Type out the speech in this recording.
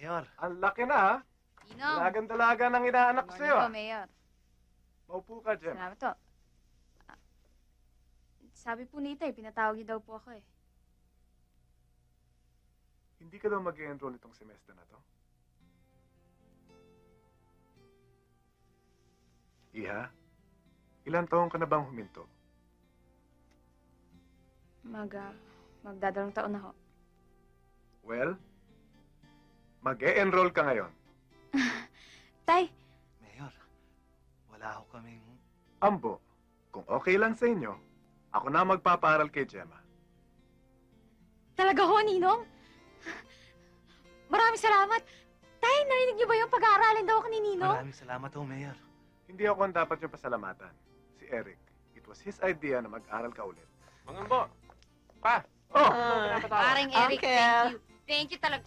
Mayor. Ang laki na, ha? Ninong. Dalagan-dalaga ng inaanak ko sa'yo, Morning ah. po, Mayor. Maupo ka, Jem. Salamat po. Sabi po ni Itay, pinatawag niyo daw po ako eh. Hindi ka daw mag-enroll itong semester na to? Iha, ilang taon ka na bang huminto? Magdadalawang taon na ho. Well, mag-e-enroll ka ngayon. Tay, Mayor, wala ako kaming... Ambo, kung okay lang sa inyo, ako na magpapaaral kay Gemma. talaga ho, Ninong? Maraming salamat. Tay, narinig niyo ba yung pag-aaralin daw ako ni Ninong? Maraming salamat ho, Mayor. Hindi ako ang dapat yung pasalamatan. Si Eric. It was his idea na mag-aral ka ulit. Mangambo! Pa! Oh! Pinapatawag. Paring Eric, Uncle. thank you. Thank you talaga.